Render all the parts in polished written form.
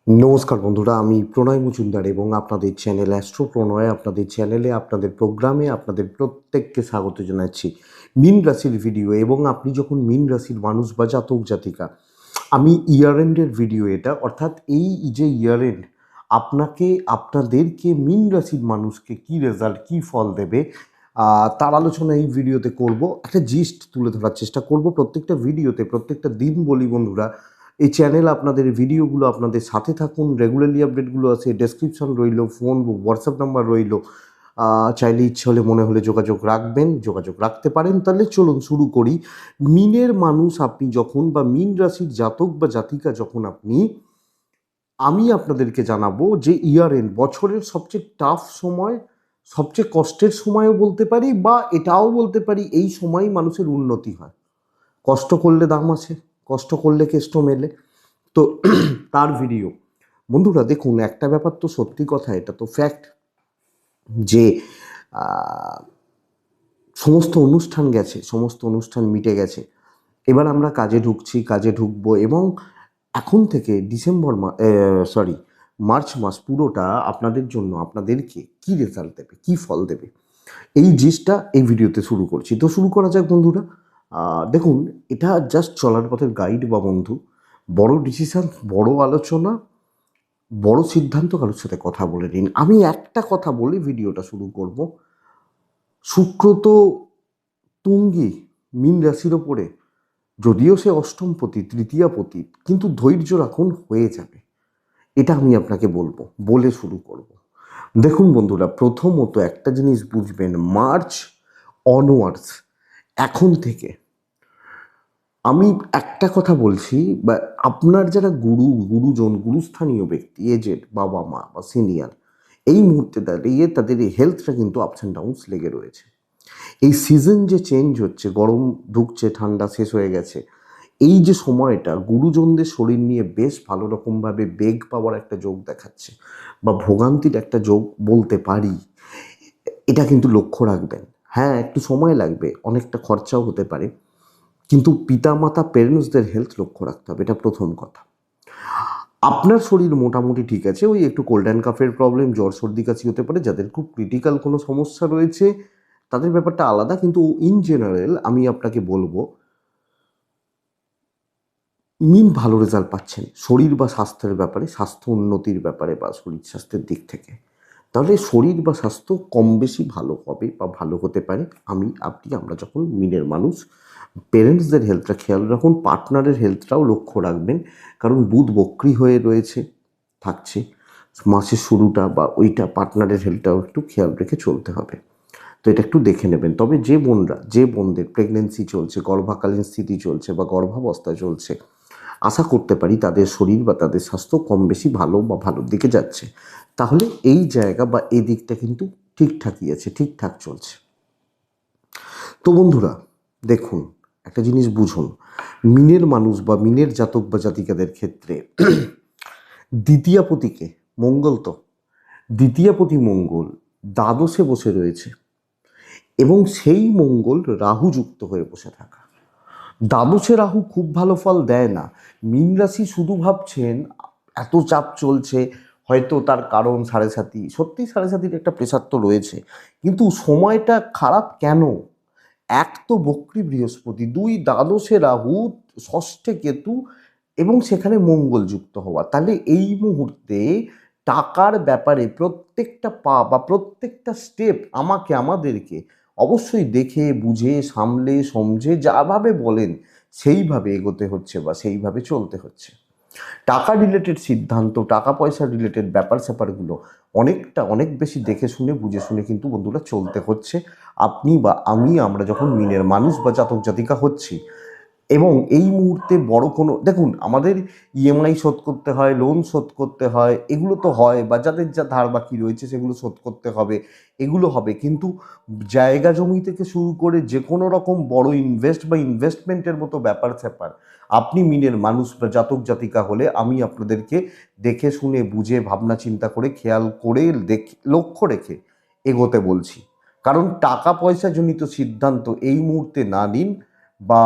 নমস্কার বন্ধুরা, আমি প্রণয় মজুমদার এবং আপনাদের চ্যানেল অ্যাস্ট্রো প্রণয়, আপনাদের চ্যানেলে, আপনাদের প্রোগ্রামে আপনাদের প্রত্যেককে স্বাগত জানাচ্ছি। মীন রাশির ভিডিও, এবং আপনি যখন মীন রাশির মানুষ বা জাতক জাতিকা, আমি ইয়ার এন্ডের ভিডিও এটা, অর্থাৎ এই যে ইয়ার এন্ড আপনাদেরকে মীন রাশির মানুষকে কি রেজাল্ট, কি ফল দেবে, তার আলোচনা এই ভিডিওতে করব। একটা জিস্ট তুলে ধরার চেষ্টা করব প্রত্যেকটা ভিডিওতে, প্রত্যেকটা দিন বলি বন্ধুরা, এই চ্যানেল আপনাদের ভিডিওগুলো আপনাদের সাথে থাকুন, রেগুলারলি আপডেটগুলো আছে, ডেসক্রিপশন রইল, ফোন হোয়াটসঅ্যাপ নাম্বার রইল, চাইলে ইচ্ছে হলে মনে হলে যোগাযোগ রাখবেন, যোগাযোগ রাখতে পারেন। তাহলে চলুন শুরু করি। মিনের মানুষ আপনি যখন, বা মিন রাশির জাতক বা জাতিকা যখন আপনি, আমি আপনাদেরকে জানাবো যে ইয়ার এন্ড বছরের সবচেয়ে টাফ সময়, সবচেয়ে কষ্টের সময়ও বলতে পারি, বা এটাও বলতে পারি এই সময় মানুষের উন্নতি হয়। কষ্ট করলে দাম আছে, কষ্ট করলে কেষ্ট মেলে। তো তার ভিডিও বন্ধুরা দেখুন, একটা ব্যাপার তো সত্যি কথা, এটা তো ফ্যাক্ট যে সমস্ত অনুষ্ঠান গেছে, সমস্ত অনুষ্ঠান মিটে গেছে। এবার আমরা কাজে ঢুকছি, কাজে ঢুকবো, এবং এখন থেকে মার্চ মাস পুরোটা আপনাদের জন্য, আপনাদেরকে কি রেজাল্ট দেবে, কি ফল দেবে, এই জিনিসটা এই ভিডিওতে শুরু করছি। তো শুরু করা যাক বন্ধুরা। দেখুন, এটা জাস্ট চলার পথের গাইড বা বন্ধু। বড় ডিসিশন, বড় আলোচনা, বড় সিদ্ধান্ত কারোর সাথে কথা বলে নিন। আমি একটা কথা বলে ভিডিওটা শুরু করব। শুক্র তো তুঙ্গি মীন রাশির ওপরে, যদিও সে অষ্টমপতি, তৃতীয়াপতি, কিন্তু ধৈর্য রাখুন, হয়ে যাবে। এটা আমি আপনাকে বলবো, বলে শুরু করব। দেখুন বন্ধুরা, প্রথমত একটা জিনিস বুঝবেন, মার্চ অনওয়ার্ডস, এখন থেকে আমি একটা কথা বলছি, বা আপনার যারা গুরুজন, গুরুস্থানীয় ব্যক্তি, এজেড বাবা মা বা সিনিয়র, এই মুহূর্তে দাঁড়িয়ে তাদের এই হেলথটা কিন্তু আপস অ্যান্ড ডাউনস লেগে রয়েছে। এই সিজন যে চেঞ্জ হচ্ছে, গরম ঢুকছে, ঠান্ডা শেষ হয়ে গেছে, এই যে সময়টা গুরুজনদের শরীর নিয়ে বেশ ভালো রকমভাবে বেগ পাওয়ার একটা যোগ দেখাচ্ছে, বা ভোগান্তির একটা যোগ বলতে পারি। এটা কিন্তু লক্ষ্য রাখবেন। হ্যাঁ, একটু সময় লাগবে, অনেকটা খরচাও হতে পারে, কিন্তু পিতামাতা পেরেন্টসদের হেলথ লক্ষ্য রাখতে হবে, এটা প্রথম কথা। আপনার শরীর মোটামুটি ঠিক আছে, ওই একটু কোল্ড অ্যান্ড কাফের প্রবলেম, জ্বর সর্দি কাশি হতে পারে। যাদের খুব ক্রিটিক্যাল কোনো সমস্যা রয়েছে তাদের ব্যাপারটা আলাদা, কিন্তু ইন জেনারেল আমি আপনাকে বলবো, মিন ভালো রেজাল্ট পাচ্ছেন শরীর বা স্বাস্থ্যের ব্যাপারে, স্বাস্থ্য উন্নতির ব্যাপারে, বা শরীর স্বাস্থ্যের দিক থেকে। তাহলে শরীর বা স্বাস্থ্য কম বেশি ভালো হবে বা ভালো হতে পারে। আমরা যখন মিনের মানুষ, পেরেন্টসদের হেলথটা খেয়াল রাখুন, পার্টনারের হেলথটাও লক্ষ্য রাখবেন, কারণ বুধ বক্রি হয়ে রয়েছে, থাকছে মাসের শুরুটা, বা ওইটা পার্টনারের হেলথটাও একটু খেয়াল রেখে চলতে হবে। তো এটা একটু দেখে নেবেন। তবে যে বোনদের প্রেগনেন্সি চলছে, গর্ভাকালীন স্থিতি চলছে, বা গর্ভাবস্থা চলছে, আশা করতে পারি তাদের শরীর বা তাদের স্বাস্থ্য কম বেশি ভালো বা ভালোর দিকে যাচ্ছে। তাহলে এই জায়গা বা এই দিকটা কিন্তু ঠিকঠাকই আছে, ঠিকঠাক চলছে। তো বন্ধুরা দেখুন, একটা জিনিস বুঝুন, মিনের মানুষ বা মিনের জাতক বা জাতিকাদের ক্ষেত্রে দ্বিতীয়াপতিকে, মঙ্গল তো, দ্বিতীয়াপতি মঙ্গল দ্বাদশে বসে রয়েছে, এবং সেই মঙ্গল রাহু যুক্ত হয়ে বসে থাকা। দ্বাদশে রাহু খুব ভালো ফল দেয় না। মীন রাশি শুধু ভাবছেন এত চাপ চলছে, হয়তো তার কারণ সাড়ে সাতি, সত্যি সাড়ে সাতির একটা প্রেশার তো রয়েছে, কিন্তু সময়টা খারাপ কেন? এক তো বক্রী বৃহস্পতি, দুই দ্বাদশে রাহু, ষষ্ঠে কেতু, এবং সেখানে মঙ্গল যুক্ত হওয়া। তাহলে এই মুহূর্তে টাকার ব্যাপারে প্রত্যেকটা পা বা প্রত্যেকটা স্টেপ আমাদেরকে অবশ্যই দেখে বুঝে সামলে সমঝে, যাভাবে বলেন সেইভাবে এগোতে হচ্ছে বা সেইভাবে চলতে হচ্ছে। টাকা রিলেটেড সিদ্ধান্ত, টাকা পয়সা রিলেটেড ব্যাপার স্যাপারগুলো অনেক বেশি দেখে শুনে বুঝে শুনে কিন্তু বন্ধুরা চলতে হচ্ছে। আপনি বা আমরা যখন মিনের মানুষ বা জাতক জাতিকা হচ্ছি, এবং এই মুহূর্তে বড় কোনো, দেখুন আমাদের ইএমআই শোধ করতে হয়, লোন শোধ করতে হয়, এগুলো তো হয়, বা যাদের যা ধার বাকি রয়েছে সেগুলো শোধ করতে হবে, এগুলো হবে, কিন্তু জায়গা জমি থেকে শুরু করে যে কোনো রকম বড় ইনভেস্টমেন্টের মতো ব্যাপার স্যাপার, আপনি মিনের মানুষ বা জাতক জাতিকা হলে আমি আপনাদেরকে দেখে শুনে বুঝে ভাবনা চিন্তা করে খেয়াল করে লক্ষ্য রেখে এগোতে বলছি। কারণ টাকা পয়সা জনিত সিদ্ধান্ত এই মুহূর্তে না নিন, বা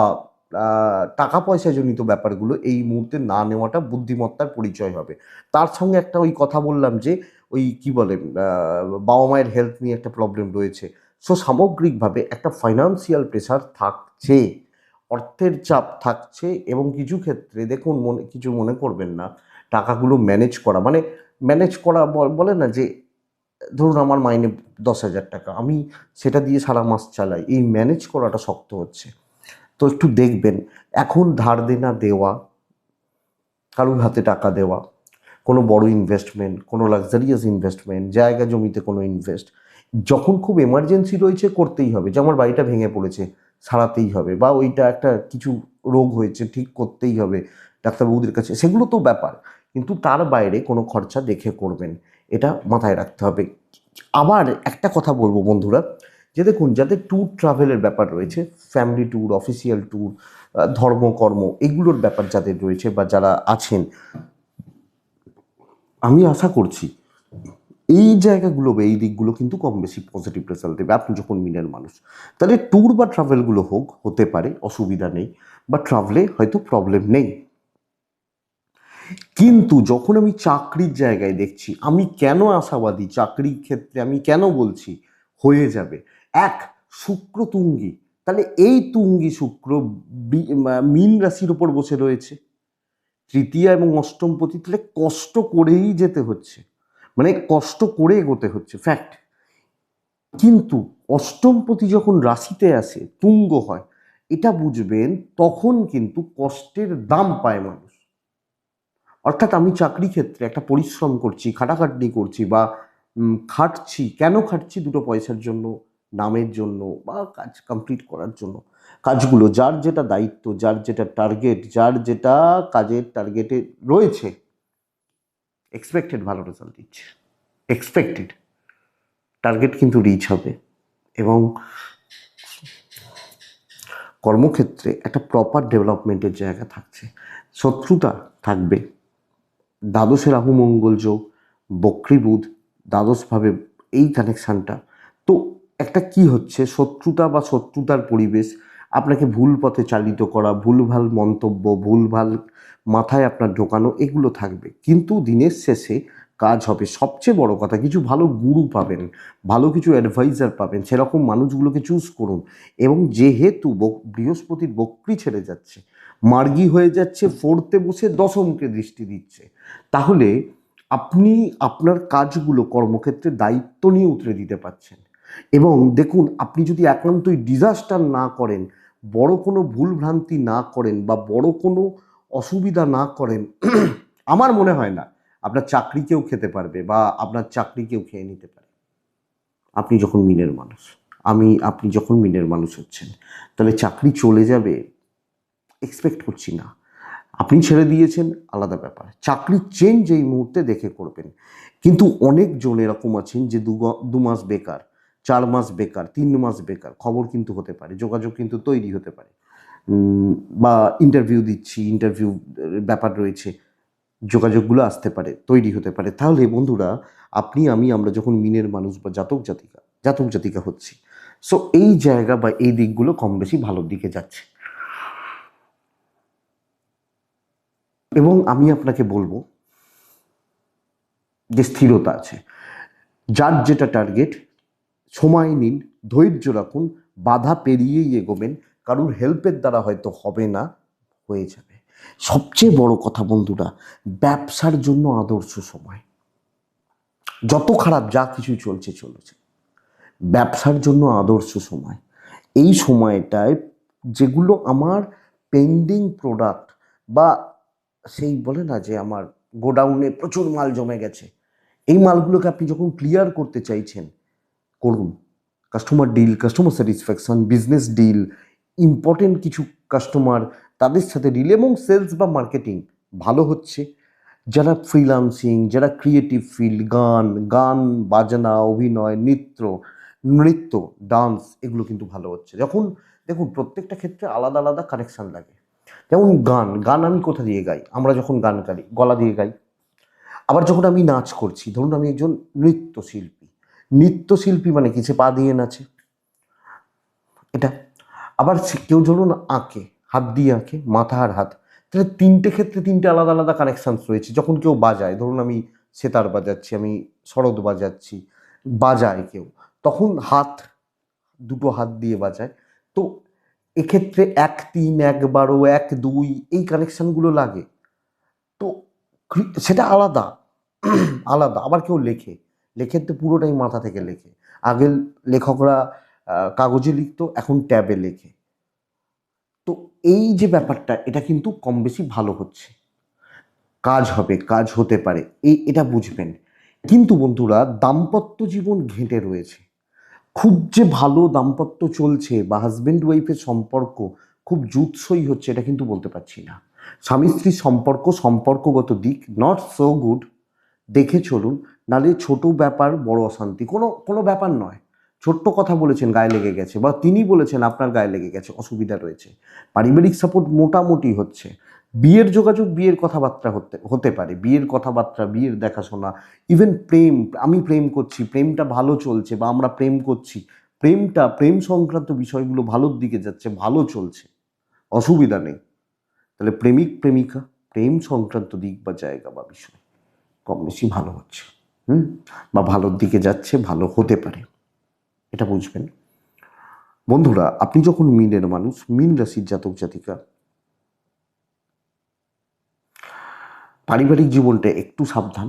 টাকা পয়সাজনিত ব্যাপারগুলো এই মুহূর্তে না নেওয়াটা বুদ্ধিমত্তার পরিচয় হবে। তার সঙ্গে একটা ওই কথা বললাম যে ওই কি বলে বাবা মায়ের হেলথ নিয়ে একটা প্রবলেম রয়েছে। সো সামগ্রিকভাবে একটা ফাইন্যান্সিয়াল প্রেশার থাকছে, অর্থের চাপ থাকছে এবং কিছু ক্ষেত্রে দেখুন কিছু মনে করবেন না, টাকাগুলো ম্যানেজ করা মানে ম্যানেজ করা বলে না যে ধরুন আমার মাইনে 10,000 টাকা, আমি সেটা দিয়ে সারা মাস চালাই, এই ম্যানেজ করাটা শক্ত হচ্ছে। তো একটু দেখবেন এখন ধার দেনা দেওয়া, কারুর হাতে টাকা দেওয়া, কোনো বড় ইনভেস্টমেন্ট, কোনো লাক্সারিয়াস ইনভেস্টমেন্ট, জায়গা জমিতে কোনো ইনভেস্ট, যখন খুব এমার্জেন্সি রয়েছে করতেই হবে, যে আমার বাড়িটা ভেঙে পড়েছে সারাতেই হবে, বা ওইটা একটা কিছু রোগ হয়েছে ঠিক করতেই হবে ডাক্তারবাবুদের কাছে, সেগুলো তো ব্যাপার, কিন্তু তার বাইরে কোনো খরচা দেখে করবেন, এটা মাথায় রাখতে হবে। আবার একটা কথা বলবো বন্ধুরা, যে দেখুন যাদের ট্যুর ট্রাভেলের ব্যাপার রয়েছে, ফ্যামিলি ট্যুর, অফিসিয়াল ট্যুর, ধর্মকর্ম এগুলোর ব্যাপার যাদের রয়েছে বা যারা আছেন, আমি আশা করছি এই জায়গাগুলো বা এই দিকগুলো কিন্তু কম বেশি পজিটিভ রেজাল্ট দেবে আপনি যখন মিনের মানুষ। তাহলে ট্যুর বা ট্রাভেলগুলো হতে পারে, অসুবিধা নেই, বা ট্রাভেলে হয়তো প্রবলেম নেই। কিন্তু যখন আমি চাকরির জায়গায় দেখছি, আমি কেন আশাবাদী চাকরির ক্ষেত্রে, আমি কেন বলছি হয়ে যাবে, এক, শুক্র তুঙ্গি, তাহলে এই তুঙ্গি শুক্র মীন রাশির উপর বসে রয়েছে, তৃতীয়া এবং অষ্টম পতি, তাহলে কষ্ট করেই যেতে হচ্ছে, মানে কষ্ট করে এগোতে হচ্ছে, ফ্যাক্ট। কিন্তু অষ্টমপতি যখন রাশিতে আসে, তুঙ্গ হয়, এটা বুঝবেন তখন কিন্তু কষ্টের দাম পায় মানুষ। অর্থাৎ আমি চাকরি ক্ষেত্রে একটা পরিশ্রম করছি, খাটাখাটনি করছি, বা খাটছি, কেন খাটছি? দুটো পয়সার জন্য, নামের জন্য, বা কাজ কমপ্লিট করার জন্য। কাজগুলো যার যেটা দায়িত্ব, যার যেটা টার্গেট, যার যেটা কাজের টার্গেটে রয়েছে, এক্সপেক্টেড ভালো রেজাল্ট দিচ্ছে, এক্সপেক্টেড টার্গেট কিন্তু রিচ হবে। এবং কর্মক্ষেত্রে একটা প্রপার ডেভেলপমেন্টের জায়গা থাকছে, শত্রুতা থাকবে, দ্বাদশে রাহু মঙ্গল যোগ, বক্রী বুধ, দ্বাদশভাবে এই কানেকশানটা, তো একটা কি হচ্ছে, শত্রুতা বা শত্রুতার পরিবেশ, আপনাকে ভুল পথে চালিত করা, ভুলভাল মন্তব্য, ভুলভাল মাথায় আপনার ঢোকানো, এগুলো থাকবে, কিন্তু দিনের শেষে কাজ হবে। সবচেয়ে বড় কথা, কিছু ভালো গুরু পাবেন, ভালো কিছু অ্যাডভাইজার পাবেন, সেরকম মানুষগুলোকে চুজ করুন। এবং যেহেতু বৃহস্পতির বক্রী ছেড়ে যাচ্ছে, মার্গী হয়ে যাচ্ছে, ফোর্থে বসে দশমকে দৃষ্টি দিচ্ছে, তাহলে আপনি আপনার কাজগুলো কর্মক্ষেত্রে দায়িত্ব নিয়ে উতরে দিতে পারছেন। এবং দেখুন, আপনি যদি একান্তই ডিজাস্টার না করেন, বড় কোনো ভুলভ্রান্তি না করেন, বা বড় কোনো অসুবিধা না করেন, আমার মনে হয় না আপনার চাকরিকেও খেতে পারবে, বা আপনার চাকরিকেও খেয়ে নিতে পারে। আপনি যখন মিনের মানুষ, আপনি যখন মিনের মানুষ হচ্ছেন, তাহলে চাকরি চলে যাবে এক্সপেক্ট করছি না। আপনি ছেড়ে দিয়েছেন, আলাদা ব্যাপার, চাকরির চেঞ্জ এই মুহূর্তে দেখে করবেন। কিন্তু অনেকজন এরকম আছেন যে 2 মাস বেকার, 4 মাস বেকার, 3 মাস বেকার, খবর কিন্তু হতে পারে, যোগাযোগ কিন্তু তৈরি হতে পারে, বা ইন্টারভিউ দিচ্ছি, ইন্টারভিউ ব্যাপার রয়েছে, যোগাযোগগুলো আসতে পারে, তৈরি হতে পারে। তাহলে বন্ধুরা, আমরা যখন মিনের মানুষ বা জাতক জাতিকা হচ্ছি, সো এই জায়গা বা এই দিকগুলো কম বেশি ভালোর দিকে যাচ্ছে। এবং আমি আপনাকে বলবো যে স্থিরতা আছে, যার যেটা টার্গেট, সময় নিন, ধৈর্য রাখুন, বাধা পেরিয়েই এগোবেন, কারুর হেল্পের দ্বারা হয়তো হবে না, হয়ে যাবে। সবচেয়ে বড় কথা বন্ধুরা, ব্যবসার জন্য আদর্শ সময়, যত খারাপ যা কিছু চলেছে, ব্যবসার জন্য আদর্শ সময়। এই সময়টায় যেগুলো আমার পেন্ডিং প্রোডাক্ট, বা সেই বলে না যে আমার গোডাউনে প্রচুর মাল জমে গেছে, এই মালগুলোকে আপনি যখন ক্লিয়ার করতে চাইছেন, করুন। Customer deal, customer satisfaction, business deal, important কিছু কাস্টমার, তাদের সাথে ডিল, এবং সেলস বা মার্কেটিং ভালো হচ্ছে। যারা ফ্রিল্যান্সিং, যারা ক্রিয়েটিভ ফিল্ড, গান বাজনা, অভিনয়, নৃত্য, ডান্স, এগুলো কিন্তু ভালো হচ্ছে। যখন দেখুন, প্রত্যেকটা ক্ষেত্রে আলাদা আলাদা কানেকশান লাগে। যেমন গান আমি কোথা দিয়ে গাই, আমরা যখন গান গাই গলা দিয়ে গাই। আবার যখন আমি নাচ করছি, ধরুন আমি একজন নৃত্যশিল্পী মানে কি, সে পা দিয়ে নাচে, এটা। আবার কেউ ধরুন আঁকে, হাত দিয়ে আঁকে, মাথা আর হাত, তাহলে তিনটে ক্ষেত্রে তিনটে আলাদা আলাদা কানেকশানস রয়েছে। যখন কেউ বাজায়, ধরুন আমি সেতার বাজাচ্ছি, আমি সরোদ বাজাচ্ছি, বাজায় কেউ, তখন দুটো হাত দিয়ে বাজায়। তো এক্ষেত্রে 1-3, 1-12, 1-2 এই কানেকশানগুলো লাগে। তো সেটা আলাদা আলাদা। আবার কেউ লেখেন তো পুরোটাই মাথা থেকে লেখে। আগের লেখকরা কাগজে লিখতো, এখন ট্যাবে লেখে। তো এই যে ব্যাপারটা, এটা কিন্তু কম বেশি ভালো হচ্ছে, কাজ হবে, কাজ হতে পারে, এটা বুঝবেন। কিন্তু বন্ধুরা, দাম্পত্য জীবন ঘেঁটে রয়েছে, খুব যে ভালো দাম্পত্য চলছে বা হাজব্যান্ড ওয়াইফের সম্পর্ক খুব জুৎসই হচ্ছে, এটা কিন্তু বলতে পারছি না। স্বামী স্ত্রীর সম্পর্কগত দিক নট সো গুড, দেখে চলুন, নালে ছোট ব্যাপার বড় অশান্তি, কোনো ব্যাপার নয়। ছোট্ট কথা বলেছেন, গায়ে লেগে গেছে, বা তিনি বলেছেন আপনার গায়ে লেগে গেছে, অসুবিধা রয়েছে। পারিবারিক সাপোর্ট মোটামুটি হচ্ছে। বিয়ের যোগাযোগ, বিয়ের কথাবার্তা হতে পারে, বিয়ের কথাবার্তা, বিয়ের দেখাশোনা, ইভেন প্রেম, আমি প্রেম করছি, প্রেমটা ভালো চলছে, বা আমরা প্রেম করছি, প্রেম সংক্রান্ত বিষয়গুলো ভালোর দিকে যাচ্ছে, ভালো চলছে, অসুবিধা নেই। তাহলে প্রেমিক প্রেমিকা, প্রেম সংক্রান্ত দিক বা জায়গা বা বিষয় কম বেশি ভালো হচ্ছে, বা ভালোর দিকে যাচ্ছে, ভালো হতে পারে, এটা বুঝবেন। বন্ধুরা, আপনি যখন মিনের মানুষ, মিন রাশির জাতক জাতিকা, পারিবারিক জীবনটা একটু সাবধান।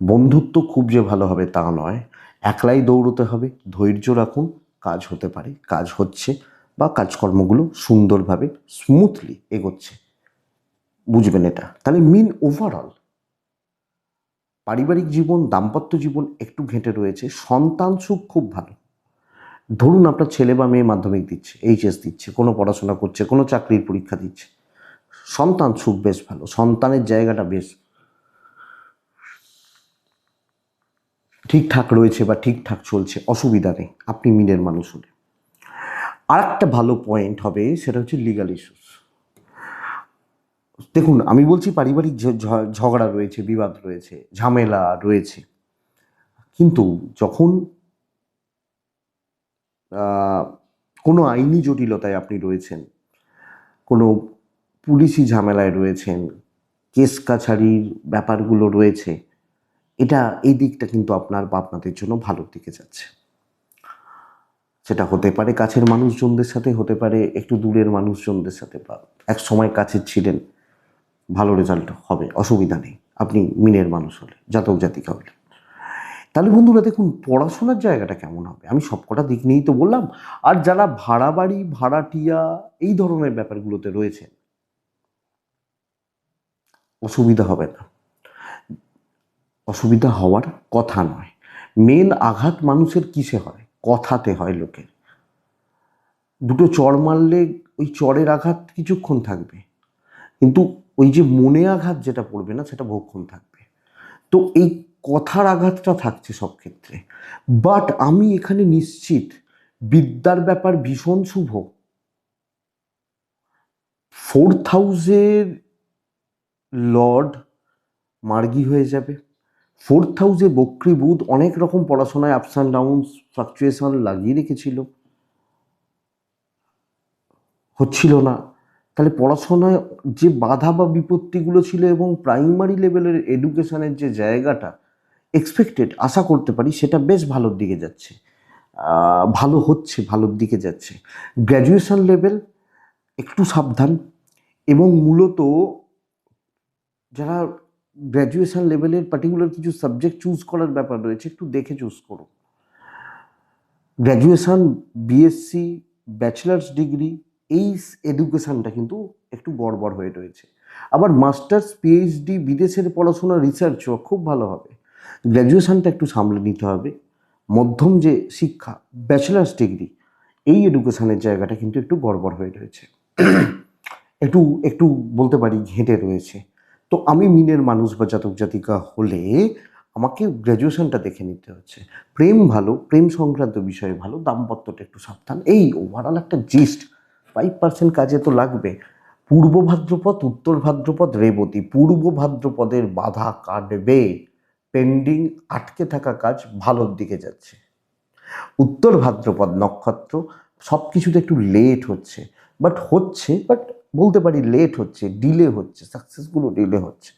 বন্ধুত্ব খুব যে ভালো হবে তা নয়, একলাই দৌড়তে হবে, ধৈর্য রাখুন, কাজ হতে পারে, কাজ হচ্ছে, বা কাজকর্মগুলো সুন্দরভাবে স্মুথলি এগোচ্ছে, বুঝবেন এটা। তাহলে মিন ওভারঅল পারিবারিক জীবন, দাম্পত্য জীবন একটু ঘেঁটে রয়েছে, সন্তান সুখ খুব ভালো। ধরুন আপনার ছেলে বা মেয়ে মাধ্যমিক দিচ্ছে, এইচএস দিচ্ছে, কোনো পড়াশোনা করছে, কোনো চাকরির পরীক্ষা দিচ্ছে, সন্তান সুখ বেশ ভালো, সন্তানের জায়গাটা বেশ ঠিকঠাক রয়েছে বা ঠিকঠাক চলছে, অসুবিধা নেই আপনি মিনের মানুষ হলে। আর একটা ভালো পয়েন্ট হবে, সেটা হচ্ছে লিগাল ইস্যুস। দেখুন, আমি বলছি পারিবারিক ঝগড়া রয়েছে, বিবাদ রয়েছে, ঝামেলা রয়েছে, কিন্তু যখন কোনো আইনি জটিলতায় আপনি রয়েছেন, কোনো পুলিশি ঝামেলায় রয়েছেন, কেস কাছারির ব্যাপারগুলো রয়েছে, এই দিকটা কিন্তু আপনার বা আপনাদের জন্য ভালোর দিকে যাচ্ছে। সেটা হতে পারে কাছের মানুষজনদের সাথে, হতে পারে একটু দূরের মানুষজনদের সাথে, বা এক সময় কাছের ছিলেন, ভালো রেজাল্ট হবে, অসুবিধা নেই আপনি মিনের মানুষ হলে, জাতক জাতিকা হলে। তাহলে বন্ধুরা দেখুন, পড়াশোনার জায়গাটা কেমন হবে, আমি সবকটা দিক নিয়েই তো বললাম। আর যারা ভাড়া বাড়ি, ভাড়াটিয়া এই ধরনের ব্যাপারগুলোতে রয়েছেন, অসুবিধা হবে না, অসুবিধা হওয়ার কথা নয়। মেন আঘাত মানুষের কিসে হয়? কথাতে হয় লোকের। দুটো চড় মারলে ওই চড়ের আঘাত কিছুক্ষণ থাকবে, কিন্তু ওই যে মনে আঘাত যেটা পড়বে না, সেটা বহুক্ষণ থাকবে। তো এই কথার আঘাতটা থাকছে সব ক্ষেত্রে। বাট আমি এখানে নিশ্চিত, বিদ্যার ব্যাপার ভীষণ শুভ। 4th হাউসের লর্ড মার্গী হয়ে যাবে। 4th হাউসে বক্রী বুধ অনেক রকম পড়াশোনায় আপস অ্যান্ড ডাউনস, ফ্লাকচুয়েশন লাগিয়ে রেখেছিল, হচ্ছিল না। তাহলে পড়াশোনায় যে বাধা বা বিপত্তিগুলো ছিল, এবং প্রাইমারি লেভেলের এডুকেশনের যে জায়গাটা এক্সপেক্টেড, আশা করতে পারি, সেটা বেশ ভালোর দিকে যাচ্ছে, ভালো হচ্ছে, ভালোর দিকে যাচ্ছে। গ্র্যাজুয়েশন লেভেল একটু সাবধান, এবং মূলত যারা গ্র্যাজুয়েশন লেভেলের পার্টিকুলার কিছু সাবজেক্ট চুজ করার ব্যাপার রয়েছে, একটু দেখে চুজ করো। গ্র্যাজুয়েশন, বিএসসি, ব্যাচেলার্স ডিগ্রি, এই এডুকেশানটা কিন্তু একটু গড়বড় হয়ে রয়েছে। আবার মাস্টার্স, পিএইচডি, বিদেশের পড়াশোনা, রিসার্চও খুব ভালো হবে। গ্র্যাজুয়েশনটা একটু সামলে নিতে হবে। মধ্যম যে শিক্ষা, ব্যাচেলার্স ডিগ্রি, এই এডুকেশানের জায়গাটা কিন্তু একটু গড়বড় হয়ে রয়েছে, একটু একটু বলতে পারি ঘেঁটে রয়েছে। তো আমি মিনের মানুষ বা জাতক জাতিকা হলে আমাকে গ্র্যাজুয়েশনটা দেখে নিতে হচ্ছে। প্রেম ভালো, প্রেম সংক্রান্ত বিষয়ে ভালো, দাম্পত্যটা একটু সাবধান, এই ওভারঅল একটা জিস্ট। 5% কাজে তো লাগবে। পূর্ব ভাদ্রপদ, উত্তর ভাদ্রপদ, রেবতী, পূর্ব ভাদ্রপদের বাধা কাটবে, পেন্ডিং আটকে থাকা কাজ ভালোর দিকে যাচ্ছে। উত্তর ভাদ্রপদ নক্ষত্র, সব কিছুতে একটু লেট হচ্ছে, বাট বলতে পারি লেট হচ্ছে, ডিলে হচ্ছে, সাকসেসগুলো ডিলে হচ্ছে।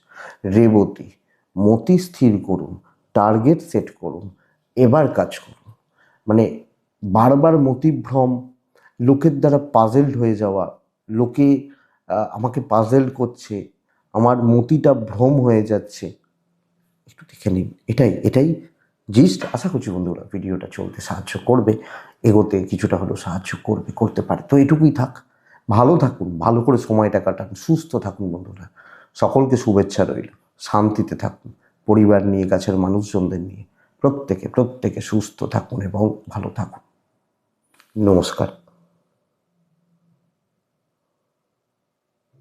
রেবতী, মতি স্থির করুন, টার্গেট সেট করুন, এবার কাজ করুন। মানে বারবার মতিভ্রম, লোকের দ্বারা পাজেলড হয়ে যাওয়া, লোকে আমাকে পাজেলড করছে, আমার মতিটা ভ্রম হয়ে যাচ্ছে, একটু দেখে নিন। এটাই এটাই জিস্ট। আশা করছি বন্ধুরা ভিডিওটা চলতে সাহায্য করবে, এগোতে কিছুটা হলেও সাহায্য করবে, করতে পারে। তো এটুকুই থাক। ভালো থাকুন, ভালো করে সময়টা কাটান, সুস্থ থাকুন বন্ধুরা। সকলকে শুভেচ্ছা রইল। শান্তিতে থাকুন, পরিবার নিয়ে, কাছের মানুষজনদের নিয়ে। প্রত্যেকে প্রত্যেকে সুস্থ থাকুন এবং ভালো থাকুন। নমস্কার।